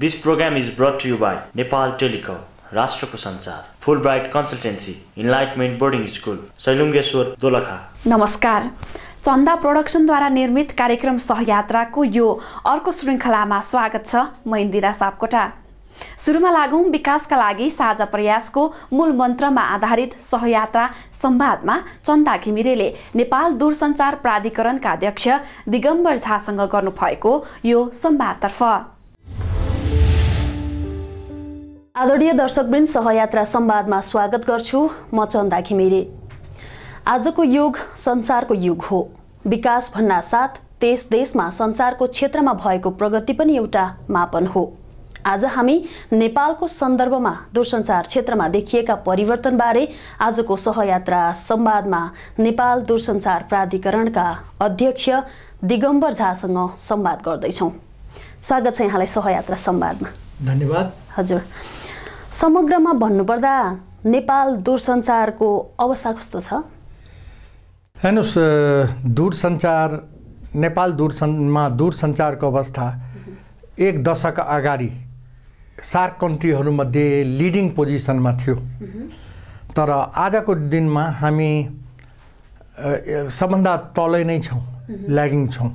This program is brought to you by Nepal Telecom, राष्ट्रको संचार, Fulbright consultancy, enlightenment boarding school, Sailungeshwar, Dolakha. नमस्कार। चन्दा प्रोडक्सनद्वारा निर्मित कार्यक्रम सहयात्राको यो अर्को श्रृङ्खलामा स्वागत छ। म इन्दिरा सापकोटा। सुरुमा लागौं विकासका लागि साझा प्रयासको मूल मन्त्रमा आधारित सहयात्रा संवादमा चन्दा घिमिरेले नेपाल दूरसञ्चार प्राधिकरणका अध्यक्ष दिगम्बर झासँग गर्नुभएको यो संवादतर्फ। आदरणीय दर्शकवृन्द, सहयात्रा संवादमा स्वागत गर्छु। म चन्दा घिमिरे। आजको युग संचारको युग हो। विकास भन्नासाथ देशमा संचारको क्षेत्रमा भएको प्रगति पनि एउटा मापन हो। आज हामी नेपालको सन्दर्भमा दूरसञ्चार क्षेत्रमा देखिएका परिवर्तनबारे आजको सहयात्रा संवादमा नेपाल दूरसञ्चार प्राधिकरणका अध्यक्ष दिगम्बर झासँग संवाद गर्दैछौँ। स्वागत छ यहाँलाई सहयात्रा संवादमा। धन्यवाद। हजुर, समग्रमा भन्नुपर्दा नेपाल दूरसञ्चारको अवस्था कस्तो छ? हेर्नुहोस्, नेपाल दूरसञ्चारको अवस्था एक दशक अगाडि सार्क कन्ट्रीहरूमध्ये लिडिङ पोजिसनमा थियो, तर आजको दिनमा हामी सबभन्दा तलै नै छौँ, ल्यागिङ छौँ।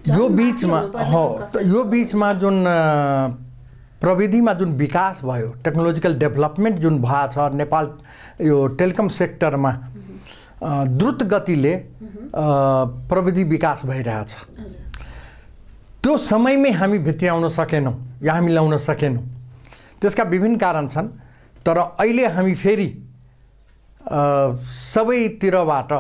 यो बीचमा जुन प्रविधिमा जुन विकास भयो, टेक्नोलोजिकल डेभलपमेन्ट जुन भएको छ नेपाल यो टेलिकम सेक्टरमा द्रुत गतिले प्रविधि विकास भइरहेछ। त्यो समयमै हामी भित्र्याउन सकेनौँ या हामी ल्याउन सकेनौँ। त्यसका विभिन्न कारण छन्, तर अहिले हामी फेरि सबैतिरबाट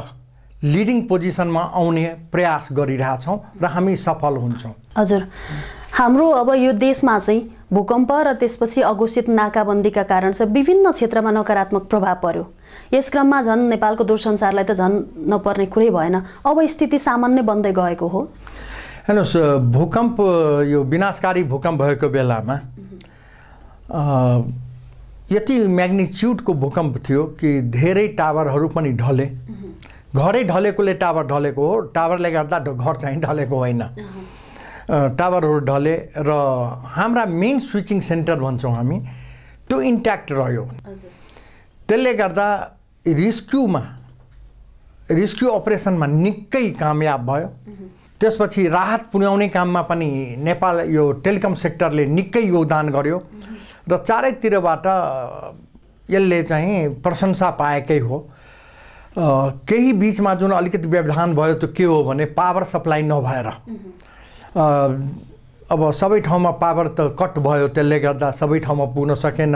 लिडिङ पोजिसनमा आउने प्रयास गरिरहेछौँ र हामी सफल हुन्छौँ। हजुर, हाम्रो अब यो देशमा चाहिँ भूकम्प र त्यसपछि अघोषित नाकाबन्दीका कारण चाहिँ विभिन्न क्षेत्रमा नकारात्मक प्रभाव पर्यो। यस क्रममा झन् नेपालको दूरसञ्चारलाई त झन् नपर्ने कुरै भएन। अब स्थिति सामान्य बन्दै गएको हो। हेर्नुहोस्, भूकम्प यो विनाशकारी भूकम्प भएको बेलामा यति म्याग्निच्युडको भूकम्प थियो कि धेरै टावरहरू पनि ढले। घरै ढलेकोले टावर ढलेको हो, टावरले गर्दा घर चाहिँ ढलेको होइन। टावरहरू ढले र हाम्रा मेन स्विचिङ सेन्टर भन्छौँ हामी, त्यो इन्ट्याक्ट रह्यो। त्यसले गर्दा रेस्क्यु अपरेसनमा निकै कामयाब भयो। त्यसपछि राहत पुर्याउने काममा पनि नेपाल यो टेलिकम सेक्टरले निकै योगदान गर्यो र चारैतिरबाट यसले चाहिँ प्रशंसा पाएकै हो। केही बीचमा जुन अलिकति व्यवधान भयो त्यो के हो भने पावर सप्लाई नभएर अब सबै ठाउँमा पावर त कट भयो, त्यसले गर्दा सबै ठाउँमा पुग्न सकेन।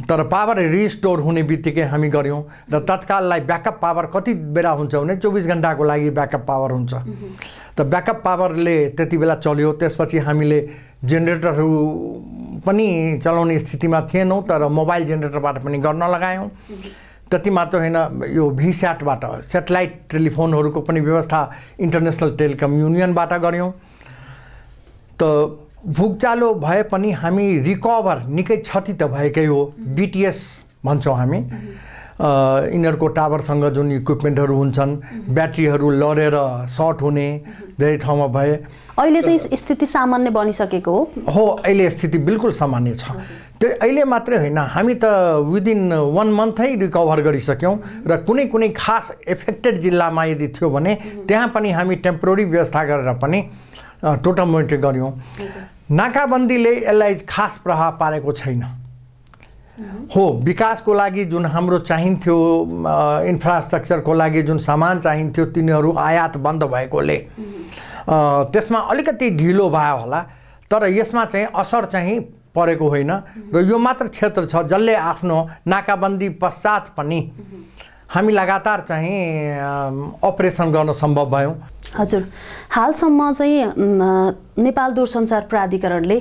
तर पावर रिस्टोर हुने बित्तिकै हामी गऱ्यौँ र तत्काललाई ब्याकअप पावर कति बेला हुन्छ भने 24 घण्टाको लागि ब्याकअप पावर हुन्छ। त ब्याकअप पावरले त्यति बेला चल्यो। त्यसपछि हामीले जेनेरेटरहरू पनि चलाउने स्थितिमा थिएनौँ, तर मोबाइल जेनेरेटरबाट पनि गर्न लगायौँ। त्यति मात्र होइन, यो भीस्याटबाट सेटेलाइट टेलिफोनहरूको पनि व्यवस्था इन्टरनेसनल टेलिकम युनियनबाट गऱ्यौँ। त भुकचालो भए पनि हामी रिकभर निकै क्षति त भएकै हो। BTS भन्छौँ हामी। यिनीहरूको टावरसँग जुन इक्विपमेन्टहरू हुन्छन्, ब्याट्रीहरू लडेर सर्ट हुने धेरै ठाउँमा भए। अहिले चाहिँ स्थिति सामान्य बनिसकेको हो। अहिले स्थिति बिल्कुल सामान्य छ। त्यो अहिले मात्रै होइन, हामी त विदिन 1 मन्थै रिकभर गरिसक्यौँ र कुनै खास एफेक्टेड जिल्लामा यदि थियो भने त्यहाँ पनि हामी टेम्पोररी व्यवस्था गरेर पनि टोटल मोनिटर गऱ्यौँ। नाकाबन्दीले यसलाई खास प्रभाव पारेको छैन। हो, विकासको लागि जुन हाम्रो चाहिन्थ्यो, इन्फ्रास्ट्रक्चरको लागि जुन सामान चाहिन्थ्यो, तिनीहरू आयात बन्द भएकोले त्यसमा अलिकति ढिलो भयो होला, तर यसमा चाहिँ असर चाहिँ परेको होइन। र यो मात्र क्षेत्र छ जसले आफ्नो नाकाबन्दी पश्चात पनि हामी लगातार चाहिँ अपरेसन गर्न सम्भव भयौँ। हजुर, हालसम्म चाहिँ नेपाल दूरसञ्चार प्राधिकरणले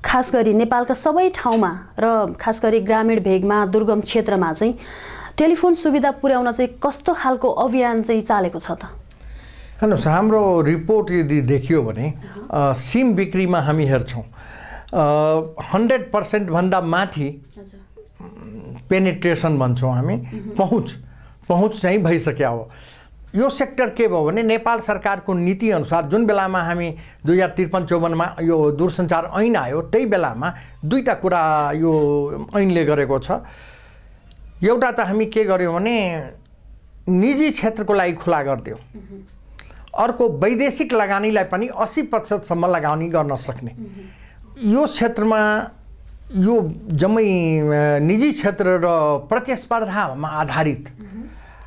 खास गरी नेपालका सबै ठाउँमा र खास गरी ग्रामीण भेगमा, दुर्गम क्षेत्रमा चाहिँ टेलिफोन सुविधा पुर्याउन चाहिँ कस्तो खालको अभियान चाहिँ चालेको छ त? हेर्नुहोस्, हाम्रो रिपोर्ट यदि देखियो भने सिम बिक्रीमा हामी हेर्छौँ 100% भन्दा माथि पेनिट्रेसन भन्छौँ हामी, पहुँच चाहिँ भइसक्यो हो। यो सेक्टर के भयो भने नेपाल सरकारको नीति अनुसार जुन बेलामा हामी 2053-54 यो दूरसञ्चार ऐन आयो त्यही बेलामा दुईटा कुरा यो ऐनले गरेको छ। एउटा त हामी के गर्यौं भने निजी क्षेत्रको लागि खुला गरिदियो, अर्को वैदेशिक लगानीलाई पनि 80% सम्म लगानी गर्न सक्ने। यो क्षेत्रमा यो जम्मै निजी क्षेत्र र प्रतिस्पर्धामा आधारित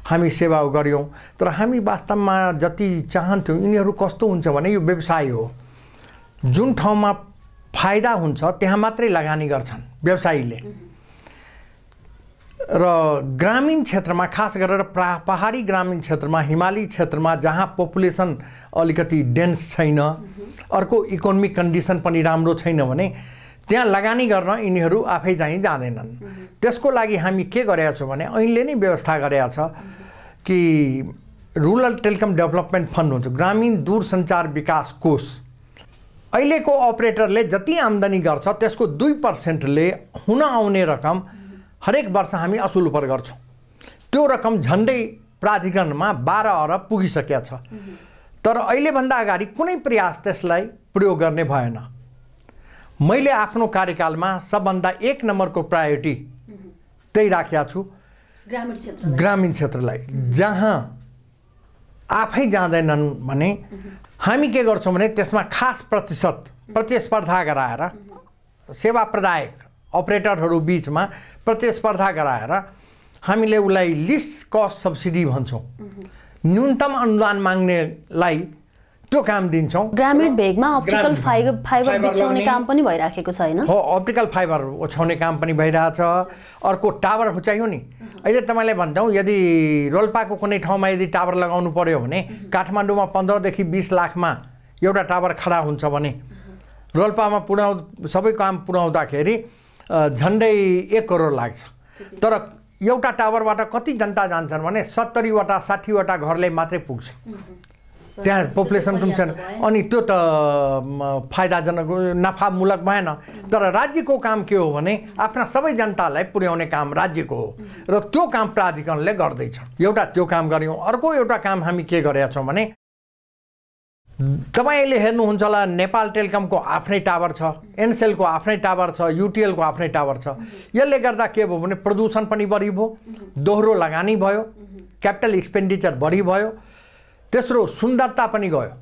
हामी सेवा गर्यौं। तर हामी वास्तवमा जति चाहन्थ्यौं यिनीहरू कस्तो हुन्छ भने यो व्यवसाय हो, जुन ठाउँमा फाइदा हुन्छ त्यहाँ मात्रै लगानी गर्छन् व्यवसायीले। र ग्रामीण क्षेत्रमा खास गरेर पहाडी ग्रामीण क्षेत्रमा, हिमाली क्षेत्रमा जहाँ पपुलेसन अलिकति डेन्स छैन, अर्को इकोनोमिक कन्डिसन पनि राम्रो छैन भने त्यहाँ लगानी गर्न यिनीहरू आफै चाहिँ जाँदैनन्। त्यसको लागि हामी के गरेका छौँ भने ऐनले नै व्यवस्था गरेका छ कि रुरल टेलिकम डेभलपमेन्ट फन्ड हुन्छ, ग्रामीण दूरसञ्चार विकास कोष। अहिलेको अपरेटरले जति आम्दानी गर्छ त्यसको 2%ले हुन आउने रकम हरेक वर्ष हामी असुल उपर गर्छौँ। त्यो रकम झन्डै प्राधिकरणमा 12 अरब पुगिसकेको छ। तर अहिलेभन्दा अगाडि कुनै प्रयास त्यसलाई प्रयोग गर्ने भएन। मैले आफ्नो कार्यकालमा सबभन्दा 1 नम्बरको प्रायोरिटी त्यही राखेको छु, ग्रामीण क्षेत्रलाई, जहाँ आफै जाँदैनन् भने हामी के गर्छौँ भने त्यसमा खास प्रतिस्पर्धा गराएर सेवा प्रदायक अपरेटरहरू बीचमा प्रतिस्पर्धा गराएर हामीले उसलाई लिस्ट कस्ट सब्सिडी भन्छौँ, न्यूनतम अनुदान माग्नेलाई त्यो काम दिन्छौँ। ग्रामीण भेगमा अप्टिकल फाइबर बिछाउने काम पनि भइराखेको छ हैन? हो, अप्टिकल फाइबर ओछ्याउने काम पनि भइरहेछ। अर्को टावर चाहियो नि। अहिले तपाईले भन्छौँ यदि रोल्पाको कुनै ठाउँमा यदि टावर लगाउनु पर्यो भने काठमाडौँमा 15 देखि 20 लाखमा एउटा टावर खडा हुन्छ भने रोल्पामा सबै काम पुर्याउँदाखेरि झन्डै 1 करोड लाग्छ। तर एउटा टावरबाट कति जनता जान्छन् भने 70 वटा 60 वटा घरले मात्रै पुग्छ, त्यहाँ पपुलेसन पनि छैन। अनि त्यो त फाइदाजनक नफामूलक भएन। तर राज्यको काम के हो भने आफ्ना सबै जनतालाई पुर्याउने काम राज्यको हो र त्यो काम प्राधिकरणले गर्दैछ। एउटा त्यो काम गर्यौँ। अर्को एउटा काम हामी के गरेका छौँ भने तपाईले हेर्नुहुन्छ होला नेपाल टेलिकमको आफ्नै टावर छ, एनसेलको आफ्नै टावर छ, युटिएलको आफ्नै टावर छ। यसले गर्दा के भयो भने प्रदूषण पनि बढी भयो, दोहोरो लगानी भयो, क्यापिटल एक्सपेन्डिचर बढी भयो, तेस्रो सुन्दरता पनि गयो।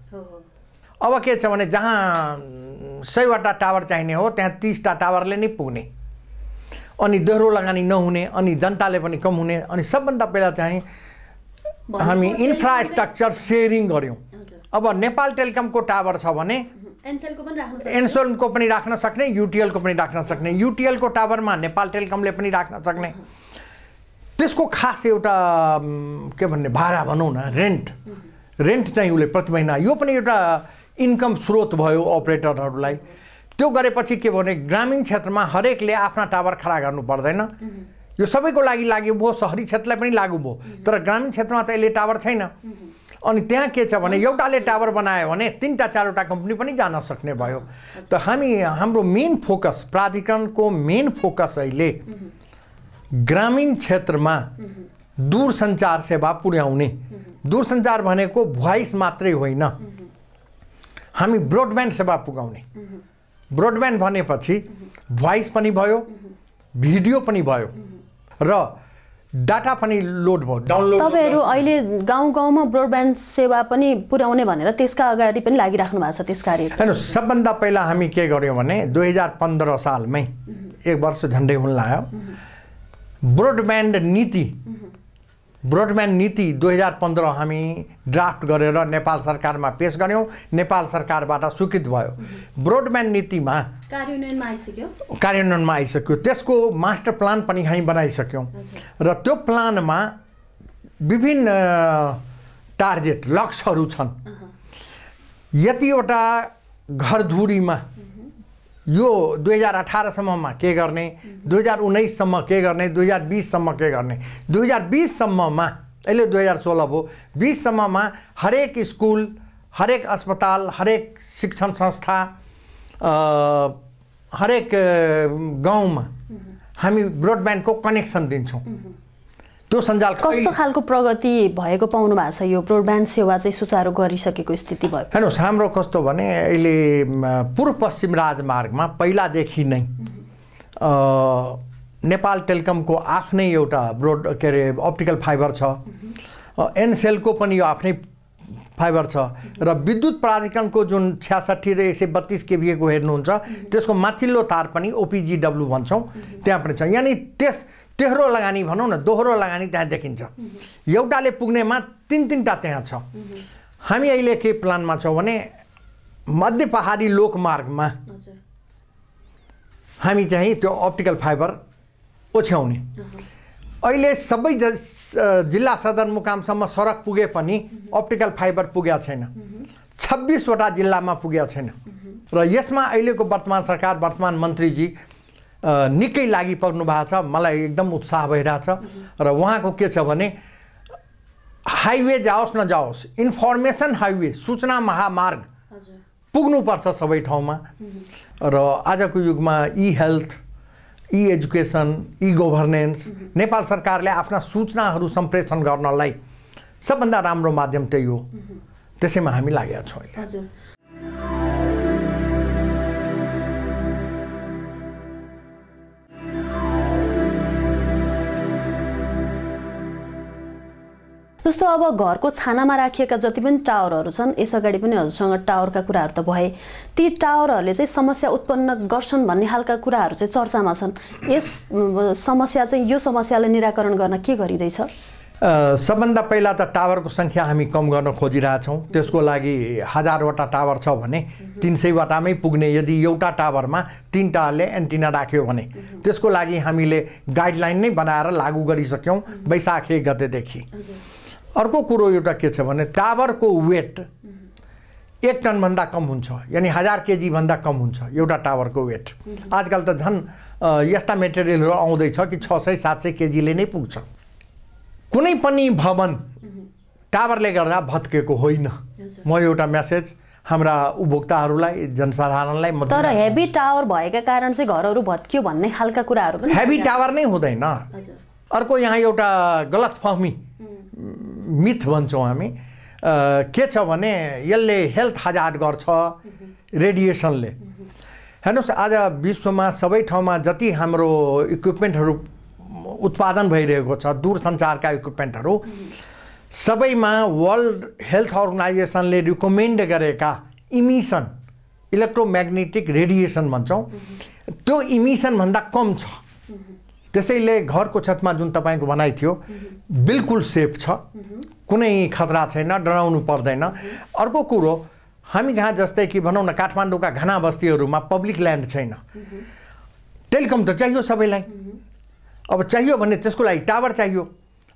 अब के छ भने जहाँ 100 वटा टावर चाहिने हो त्यहाँ 30 टा टावरले नै पुग्ने, अनि दोहोरो लगानी नहुने, अनि जनताले पनि कम हुने। अनि सबभन्दा पहिला चाहिँ हामी इन्फ्रास्ट्रक्चर सेयरिङ गर्यौँ। अब नेपाल टेलिकमको टावर छ भने एनसेलको पनि राख्न सक्ने, युटिएलको पनि राख्न सक्ने, युटिएलको टावरमा नेपाल टेलिकमले पनि राख्न सक्ने। त्यसको खास एउटा के भन्ने भाडा भनौँ न, रेन्ट चाहिँ उसले प्रति महिना, यो पनि एउटा इन्कम स्रोत भयो अपरेटरहरूलाई। त्यो गरेपछि के भयो भने ग्रामीण क्षेत्रमा हरेकले आफ्ना टावर खडा गर्नु पर्दैन। यो सबैको लागि लागु भयो, शहरी क्षेत्रलाई पनि लागु भयो। तर ग्रामीण क्षेत्रमा त अहिले टावर छैन। अनि त्यहाँ के छ भने एउटाले टावर बनायो भने 3टा 4वटा कम्पनी पनि जान सक्ने भयो। त हाम्रो मेन फोकस, प्राधिकरणको मेन फोकस अहिले ग्रामीण क्षेत्रमा दूरसञ्चार सेवा पुर्याउने। दूरसञ्चार भनेको भोइस मात्रै होइन, हामी ब्रोडब्यान्ड सेवा पुगाउने। ब्रोडब्यान्ड भनेपछि भोइस पनि भयो, भिडियो पनि भयो र डाटा पनि लोड भयो, डाउनलोड। तपाईहरु अहिले गाउँ-गाउँमा ब्रोडब्यान्ड सेवा पनि पुर्याउने भनेर त्यसका अगाडि पनि लागिराख्नु भएको छ त्यस कार्य? हैन, सबभन्दा पहिला हामी के गर्यौं भने 2015 सालमै 1 वर्ष झन्डै हुन लाग्यो, ब्रोडब्यान्ड नीति 2015 हामी ड्राफ्ट गरेर नेपाल सरकारमा पेश गर्यौं। नेपाल सरकारबाट स्वीकृत भयो। ब्रोडब्यान्ड नीतिमा कार्यान्वयनमा आइसक्यो। त्यसको मास्टर प्लान पनि हामी बनाइसक्यौं र त्यो प्लानमा विभिन्न टार्गेट लक्ष्यहरू छन्। यतिवटा घरधुरीमा यो 2018 सम्ममा के गर्ने, 2019 सम्म के गर्ने, 2020 सम्म के गर्ने। 2020 सम्ममा, अहिले 2016 भयो, 20 सम्ममा हरेक स्कुल, हरेक अस्पताल, हरेक शिक्षण संस्था, हरेक गाउँमा हामी ब्रोडब्यान्डको कनेक्सन दिन्छौँ। त्यो सञ्जाल कस्तो खालको प्रगति भएको पाउनु भएको छ? यो ब्रोडब्यान्ड सेवा चाहिँ सुचारू गरिसकेको स्थिति भयो? हेर्नुहोस्, हाम्रो कस्तो भने अहिले पूर्व पश्चिम राजमार्गमा पहिलादेखि नै नेपाल टेलिकमको आफ्नै एउटा अप्टिकल फाइबर छ, एनसेलको पनि यो आफ्नै फाइबर छ र विद्युत प्राधिकरणको जुन 66 र 132 केभीए को हेर्नुहुन्छ त्यसको माथिल्लो तार पनि ओपिजिडब्ल्यू भन्छौँ त्यहाँ पनि छ। यानि तेह्रो लगानी भनौँ न, दोहोरो लगानी त्यहाँ देखिन्छ। एउटाले पुग्नेमा तीनटा त्यहाँ छ। हामी अहिले के प्लानमा छौँ भने मध्य पहाडी लोकमार्गमा हामी चाहिँ त्यो अप्टिकल फाइबर ओछ्याउने। अहिले सबै जिल्ला सदरमुकामसम्म सडक पुगे पनि अप्टिकल फाइबर पुगेको छैन। 26 वटा जिल्लामा पुगेको छैन र यसमा अहिलेको वर्तमान सरकार, वर्तमान मन्त्रीजी निकै लागि पर्नु भएको छ। मलाई एकदम उत्साह भइरहेछ र उहाँको के छ भने हाइवे जाओस् नजाओस्, इन्फर्मेसन हाइवे, सूचना महामार्ग पुग्नुपर्छ सबै ठाउँमा। र आजको युगमा ई हेल्थ, ई एजुकेसन, ई गभर्नेन्स, नेपाल सरकारले आफ्ना सूचनाहरू सम्प्रेषण गर्नलाई सबभन्दा राम्रो माध्यम त्यही हो। त्यसैमा हामी लागेका छौँ। जस्तो अब घरको छानामा राखिएका जति पनि टावरहरू छन्, यसअगाडि पनि हजुरसँग टावरका कुराहरू त भए, ती टावरहरूले चाहिँ समस्या उत्पन्न गर्छन् भन्ने खालका कुराहरू चाहिँ चर्चामा छन्। यस समस्या चाहिँ, यो समस्यालाई निराकरण गर्न के गरिँदैछ? सबभन्दा पहिला त टावरको सङ्ख्या हामी कम गर्न खोजिरहेछौँ। त्यसको लागि 1000 वटा टावर छ भने 300 वटामै पुग्ने। यदि एउटा टावरमा 3टाले एन्टिना राख्यो भने त्यसको लागि हामीले गाइडलाइन नै बनाएर लागू गरिसक्यौँ वैशाख 1 गतेदेखि। अर्को कुरो एउटा के छ भने टावरको वेट 1 टनभन्दा कम हुन्छ, यानि 1000 केजी भन्दा कम हुन्छ एउटा टावरको वेट। आजकल त झन् यस्ता मेटेरियलहरू आउँदैछ कि 600-700 केजीले नै पुग्छ। कुनै पनि भवन टावरले गर्दा भत्केको होइन। म एउटा मेसेज हाम्रा उपभोक्ताहरूलाई, जनसाधारणलाई म तर हेभी टावर भएका कारण चाहिँ घरहरू भत्कियो भन्ने खालका कुराहरू पनि हेभी टावर नै हुँदैन। अर्को यहाँ एउटा गलतफहमी, मिथ भन्छौँ हामी, के छ भने यसले हेल्थ हजार्ड गर्छ रेडिएसनले। हेर्नुहोस्, आज विश्वमा सबै ठाउँमा जति हाम्रो इक्विपमेन्टहरू उत्पादन भइरहेको छ, दूरसञ्चारका इक्विपमेन्टहरू, सबैमा वर्ल्ड हेल्थ अर्गनाइजेसनले रिकमेन्ड गरेका इमिसन, इलेक्ट्रोम्याग्नेटिक रेडिएसन भन्छौँ, त्यो इमिसनभन्दा कम छ। त्यसैले घरको छतमा जुन तपाईँको भनाइ थियो बिल्कुल सेफ छ, कुनै खतरा छैन, डराउनु पर्दैन। अर्को कुरो, हामी कहाँ जस्तै कि भनौँ न काठमाडौँका घना बस्तीहरूमा पब्लिक ल्यान्ड छैन। टेलिकम त चाहियो सबैलाई। अब चाहियो भने त्यसको लागि टावर चाहियो।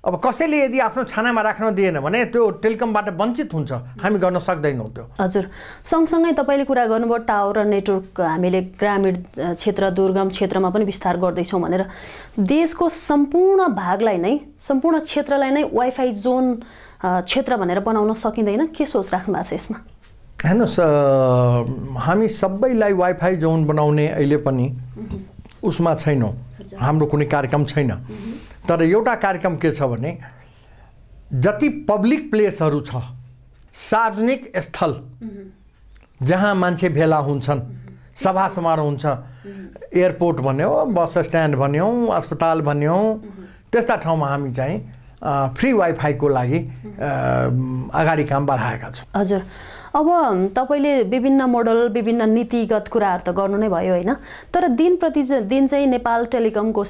अब कसैले यदि आफ्नो छानामा राख्न दिएन भने त्यो टेलिकमबाट वञ्चित हुन्छ, हामी गर्न सक्दैनौँ त्यो। हजुर, सँगसँगै तपाईँले कुरा गर्नुभयो टावर र नेटवर्क हामीले ग्रामीण क्षेत्र, दुर्गम क्षेत्रमा पनि विस्तार गर्दैछौँ भनेर। देशको सम्पूर्ण भागलाई नै, सम्पूर्ण क्षेत्रलाई नै वाइफाई जोन क्षेत्र भनेर बनाउन सकिँदैन? के सोच राख्नु भएको छ यसमा? हेर्नुहोस्, हामी सबैलाई वाइफाई जोन बनाउने अहिले पनि उसमा छैनौँ, हाम्रो कुनै कार्यक्रम छैन। तर एउटा कार्यक्रम के छ भने जति पब्लिक प्लेसहरू छ, सार्वजनिक स्थल जहाँ मान्छे भेला हुन्छन्, सभा समारोह हुन्छ, एयरपोर्ट भन्यो, बस स्ट्यान्ड भन्यो, अस्पताल भन्यो, त्यस्ता ठाउँमा हामी चाहिँ फ्री वाइफाईको लागि अगाडि काम बढाएका छौँ। हजुर, अब तपाईँले विभिन्न मोडल, विभिन्न नीतिगत कुराहरू त गर्नु नै भयो होइन, तर दिन प्रतिदिन चाहिँ नेपाल टेलिकमको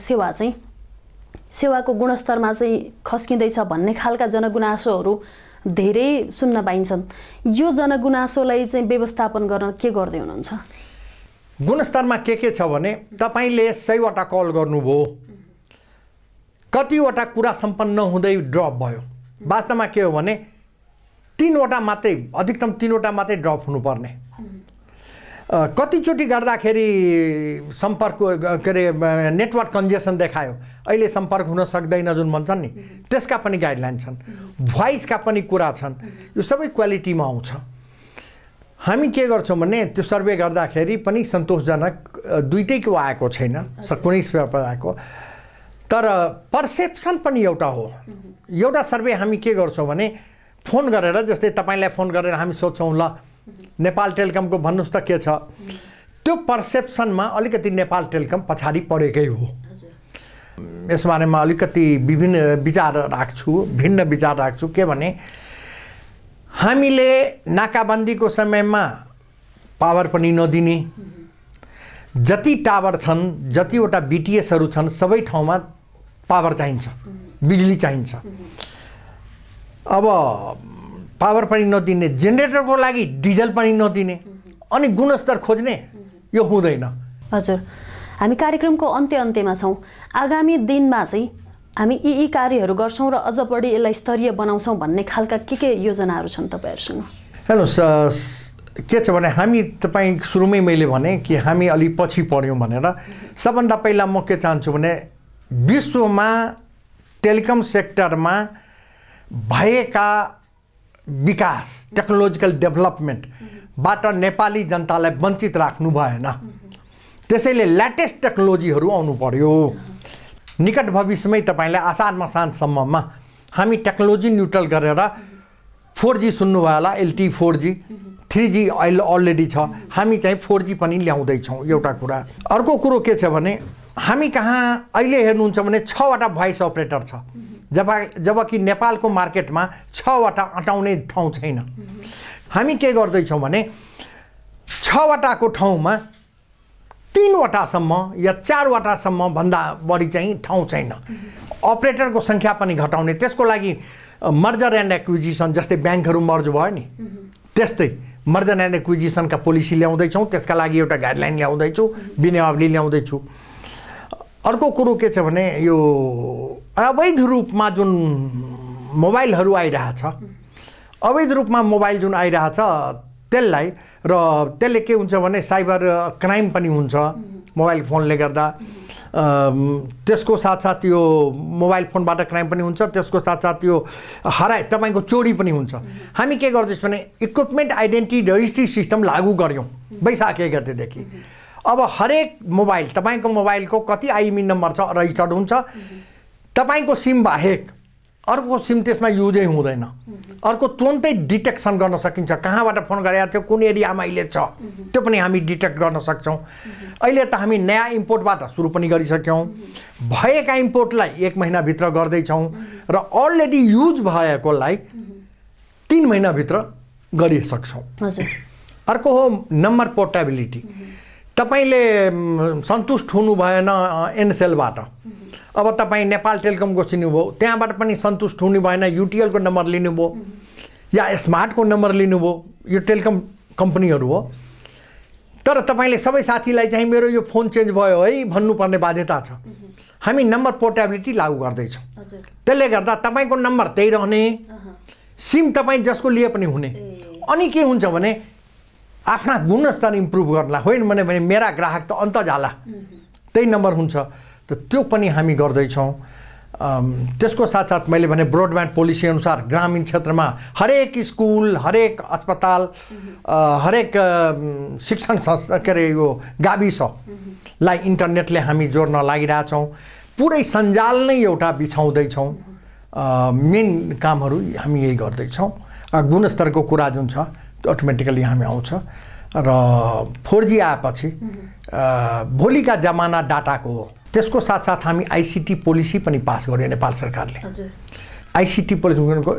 सेवाको गुणस्तरमा चाहिँ खस्किँदैछ भन्ने खालका जनगुनासोहरू धेरै सुन्न पाइन्छन्। यो जनगुनासोलाई चाहिँ व्यवस्थापन गर्न के गर्दै हुनुहुन्छ? गुणस्तरमा के छ भने तपाईँले 100 वटा कल गर्नुभयो, कतिवटा कुरा सम्पन्न हुँदै ड्रप भयो। वास्तवमा के हो भने 3 वटा मात्रै, अधिकतम 3 वटा मात्रै ड्रप हुनुपर्ने। कतिचोटि गर्दाखेरि सम्पर्क के अरे नेटवर्क कन्जेसन देखायो, अहिले सम्पर्क हुन सक्दैन जुन भन्छन् नि, त्यसका पनि गाइडलाइन छन्, भोइसका पनि कुरा छन्। यो सबै क्वालिटीमा आउँछ। हामी के गर्छौँ भने त्यो सर्वे गर्दाखेरि पनि सन्तोषजनक दुईटैको आएको छैन, कुनै आएको। तर पर्सेप्सन पनि एउटा हो। एउटा सर्वे हामी के गर्छौँ भने फोन गरेर, जस्तै तपाईँलाई फोन गरेर हामी सोध्छौँ ल नेपाल टेलिकमको भन्नुहोस् त के छ, त्यो पर्सेप्सनमा अलिकति नेपाल टेलिकम पछाडि परेकै हो। यसबारेमा अलिकति भिन्न विचार राख्छु के भने हामीले नाकाबन्दीको समयमा पावर पनि नदिने, जति टावर छन्, जतिवटा बिटिएसहरू छन्, सबै ठाउँमा पावर चाहिन्छ, बिजुली चाहिन्छ। अब पावर पनि नदिने, जेनेरेटरको लागि डिजल पनि नदिने, अनि गुणस्तर खोज्ने, यो हुँदैन। हजुर, हामी कार्यक्रमको अन्त्यमा छौँ। आगामी दिनमा चाहिँ हामी यी कार्यहरू गर्छौँ र अझ बढी यसलाई स्तरीय बनाउँछौँ भन्ने खालका के योजनाहरू छन् तपाईँहरूसँग? हेर्नुहोस्, के छ भने हामी तपाईँ सुरुमै मैले भने कि हामी अलि पछि पढ्यौँ भनेर। सबभन्दा पहिला म के चाहन्छु भने विश्वमा टेलिकम सेक्टरमा भएका विकास, टेक्नोलोजिकल डेभलपमेन्टबाट नेपाली जनतालाई वञ्चित राख्नु भएन। त्यसैले लेटेस्ट टेक्नोलोजीहरू आउनु पर्यो। निकट भविष्यमै तपाईँले आषाढ मसान्तसम्ममा हामी टेक्नोलोजी न्युट्रल गरेर 4G सुन्नुभयो होला, LTE 4G, 3G अलरेडी छ, हामी चाहिँ 4G पनि ल्याउँदैछौँ। एउटा कुरा। अर्को कुरो के छ भने हामी कहाँ अहिले हेर्नुहुन्छ भने 6वटा भोइस अपरेटर छ, जबकि नेपालको मार्केटमा 6वटा अटाउने ठाउँ छैन। हामी के गर्दैछौँ भने 6वटाको ठाउँमा 3वटासम्म या 4वटासम्म भन्दा बढी चाहिँ ठाउँ छैन। अपरेटरको सङ्ख्या पनि घटाउने, त्यसको लागि मर्जर एन्ड एक्विजिसन, जस्तै ब्याङ्कहरू मर्ज भयो नि, त्यस्तै मर्जर एन्ड एक्विजिसनका पोलिसी ल्याउँदैछौँ। त्यसका लागि एउटा गाइडलाइन ल्याउँदैछु, विनियावली ल्याउँदैछु। अर्को कुरो के छ भने यो अवैध रूपमा जुन मोबाइलहरू आइरहेछ, अवैध रूपमा मोबाइल जुन आइरहेछ त्यसलाई, र त्यसले के हुन्छ भने साइबर क्राइम पनि हुन्छ मोबाइल फोनले गर्दा। त्यसको साथसाथ यो मोबाइल फोनबाट क्राइम पनि हुन्छ, त्यसको साथसाथ यो तपाईँको चोरी पनि हुन्छ। हामी के गर्दैछौँ भने इक्विपमेन्ट आइडेन्टिटी रजिस्ट्री सिस्टम लागू गऱ्यौँ वैशाख 1 गतेदेखि। अब हरेक मोबाइल, तपाईँको मोबाइलको कति आइएमई नम्बर छ रजिस्टर्ड हुन्छ, तपाईँको सिम बाहेक अर्को सिम त्यसमा युजै हुँदैन। अर्को तुरन्तै डिटेक्सन गर्न सकिन्छ, कहाँबाट फोन गरेको थियो, कुन एरियामा अहिले छ, त्यो पनि हामी डिटेक्ट गर्न सक्छौँ। अहिले त हामी नयाँ इम्पोर्टबाट सुरु पनि गरिसक्यौँ, भएका इम्पोर्टलाई 1 महिनाभित्र गर्दैछौँ, र अलरेडी युज भएकोलाई 3 महिनाभित्र गरिसक्छौँ। अर्को हो नम्बर पोर्टेबिलिटी। तपाईँले सन्तुष्ट हुनु भएन एनसेलबाट, अब तपाईँ नेपाल टेलिकमको चिन्नुभयो, त्यहाँबाट पनि सन्तुष्ट हुनु भएन, युटिएलको नम्बर लिनुभयो या स्मार्टको नम्बर लिनुभयो, यो टेलिकम कम्पनीहरू हो। तर तपाईँले सबै साथीलाई चाहिँ मेरो यो फोन चेन्ज भयो है भन्नुपर्ने बाध्यता छ। हामी नम्बर पोर्टेबिलिटी लागू गर्दैछौँ। त्यसले गर्दा तपाईँको नम्बर त्यही रहने, सिम तपाईँ जसको लिए पनि हुने। अनि के हुन्छ भने आफ्ना गुणस्तर इम्प्रुभ गर्नलाई, होइन भने मेरा ग्राहक त अन्त जाला, त्यही नम्बर हुन्छ, त त्यो पनि हामी गर्दैछौँ। त्यसको साथसाथ मैले भने ब्रोडब्यान्ड पोलिसी अनुसार ग्रामीण क्षेत्रमा हरेक स्कुल, हरेक अस्पताल, हरेक शिक्षण संस्था, के अरे यो गाविसलाई इन्टरनेटले हामी जोड्न लागिरहेछौँ। पुरै सञ्जाल नै एउटा बिछाउँदैछौँ। मेन कामहरू हामी यही गर्दैछौँ। गुणस्तरको कुरा जुन छ अटोमेटिकली हामी आउँछ, र 4G आएपछि भोलिका जमाना डाटाको हो। त्यसको साथसाथ हामी आइसिटी पोलिसी पनि पास गर्यो नेपाल सरकारले। आइसिटी पोलिसीको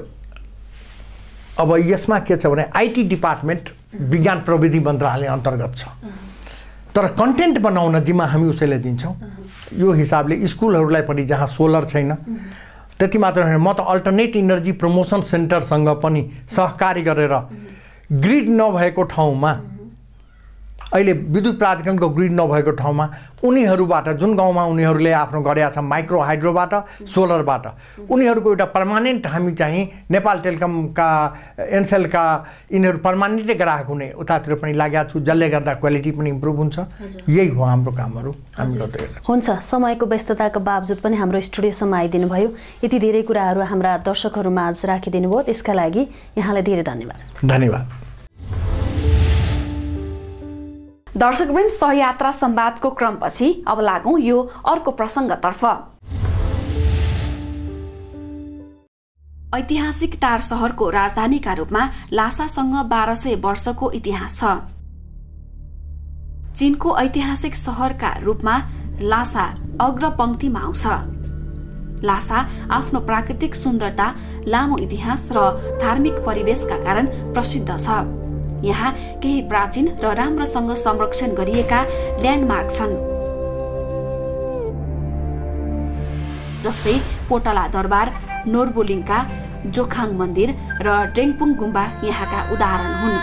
अब यसमा के छ भने आइटी डिपार्टमेन्ट विज्ञान प्रविधि मन्त्रालय अन्तर्गत छ, तर कन्टेन्ट बनाउन जिम्मा हामी उसैले दिन्छौँ। यो हिसाबले स्कुलहरूलाई पनि जहाँ सोलर छैन, त्यति मात्र होइन, म त अल्टरनेट इनर्जी प्रमोसन सेन्टरसँग पनि सहकारी गरेर ग्रिड नभएको ठाउँमा, अहिले विद्युत प्राधिकरणको ग्रिड नभएको ठाउँमा उनीहरूबाट, जुन गाउँमा उनीहरूले आफ्नो गरेका छ माइक्रो हाइड्रोबाट, सोलरबाट, उनीहरूको एउटा पर्मानेन्ट हामी चाहिँ नेपाल टेलिकमका, एनसेलका यिनीहरू पर्मानेन्टै ग्राहक हुने उतातिर पनि लागेका छु, जसले गर्दा क्वालिटी पनि इम्प्रुभ हुन्छ। यही हो हाम्रो कामहरू हामी गर्दै हुन्छ। समयको व्यस्तताको बावजुद पनि हाम्रो स्टुडियोसम्म आइदिनु भयो, यति धेरै कुराहरू हाम्रा दर्शकहरूमा आज राखिदिनु भयो, त्यसका लागि यहाँलाई धेरै धन्यवाद। धन्यवाद। दर्शकवृन्द, सहयात्रा संवादको क्रमपछि अब लागौँ यो अर्को प्रसङ्गतर्फ। ऐतिहासिक टार शहरको राजधानीका रूपमा लासासँग 1200 वर्षको इतिहास छ। चीनको ऐतिहासिक शहरका रूपमा लासा अग्रपंक्तिमा आउँछ। लासा आफ्नो प्राकृतिक सुन्दरता, लामो इतिहास र धार्मिक परिवेशका कारण प्रसिद्ध छ। यहाँ केही प्राचीन र राम्रोसँग संरक्षण गरिएका ल्यान्डमार्क छन्, जस्तै पोटला दरबार, नोर्बोलिङका जोखाङ मन्दिर र डेङपुङ गुम्बा यहाँका उदाहरण हुन्।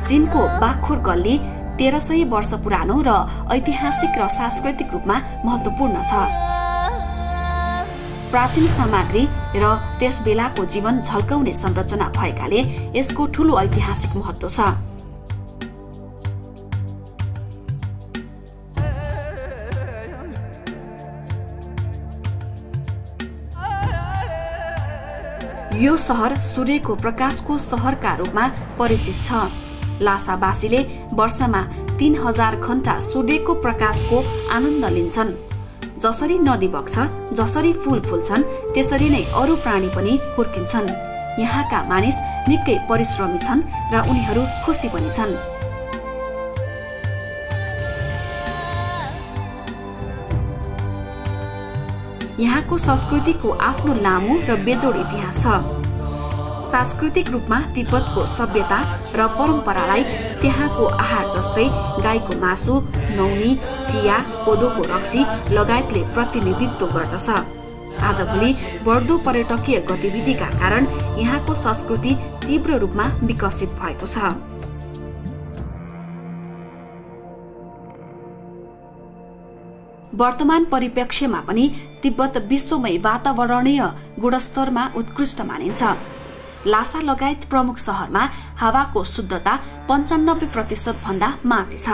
चीनको बाखोर गल्ली 1300 वर्ष पुरानो र ऐतिहासिक र सांस्कृतिक रूपमा महत्वपूर्ण छ। प्राचीन सामग्री र त्यस बेलाको जीवन झल्काउने संरचना भएकाले यसको ठूलो ऐतिहासिक महत्व छ। यो शहर सूर्यको प्रकाशको शहरका रूपमा परिचित छ। लासावासीले वर्षमा 3000 घण्टा सूर्यको प्रकाशको आनन्द लिन्छन्। जसरी नदी बग्छ, जसरी फूल फुल्छन्, त्यसरी नै अरू प्राणी पनि हुर्किन्छन्। यहाँका मानिस निकै परिश्रमी छन् र उनीहरू खुसी पनि छन्। यहाँको संस्कृतिको आफ्नो लामो र बेजोड इतिहास छ। सांस्कृतिक रूपमा तिब्बतको सभ्यता र परम्परालाई त्यहाँको आहार जस्तै गाईको मासु, नौनी, चिया, कोदोको रक्सी लगायतले प्रतिनिधित्व गर्दछ। आजभोलि बढ्दो पर्यटकीय गतिविधिका कारण यहाँको संस्कृति तीव्र रूपमा विकसित भएको छ। वर्तमान परिप्रेक्ष्यमा पनि तिब्बत विश्वमै वातावरणीय गुणस्तरमा उत्कृष्ट मानिन्छ। लासा लगायत प्रमुख शहरमा हावाको शुद्धता 95% भन्दा माथि छ।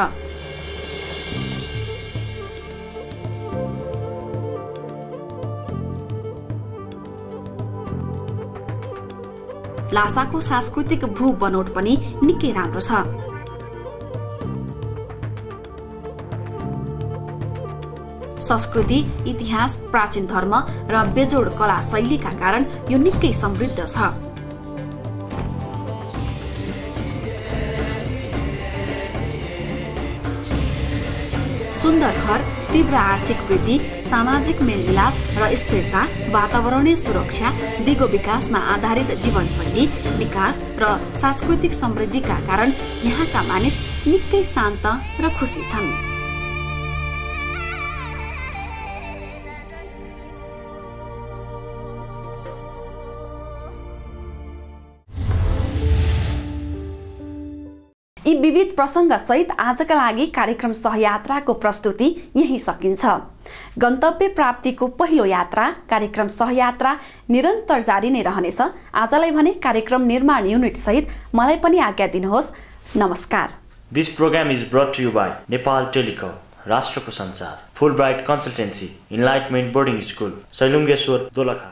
लासाको सांस्कृतिक भू बनोट पनि निकै राम्रो छ। संस्कृति, इतिहास, प्राचीन धर्म र बेजोड कला शैलीका कारण यो निकै समृद्ध छ। सुन्दर घर, तीव्र आर्थिक वृद्धि, सामाजिक मेलमिलाप र स्थिरता, वातावरणीय सुरक्षा, दिगो विकासमा आधारित जीवनशैली, विकास र सांस्कृतिक समृद्धिका कारण यहाँका मानिस निकै शान्त र खुसी छन्। यी विविध प्रसंग सहित आजका लागि कार्यक्रम सहयात्राको प्रस्तुति यही सकिन्छ। गन्तव्य प्राप्तिको पहिलो यात्रा कार्यक्रम सहयात्रा निरन्तर जारी नै रहनेछ। आजलाई भने कार्यक्रम निर्माण युनिट सहित मलाई पनि आज्ञा दिनुहोस्। नमस्कार। This program is brought to you by Nepal Telecom, राष्ट्रको संचार, Fulbright Consultancy, Enlightenment Boarding School, Sailungeswar, Dolakha।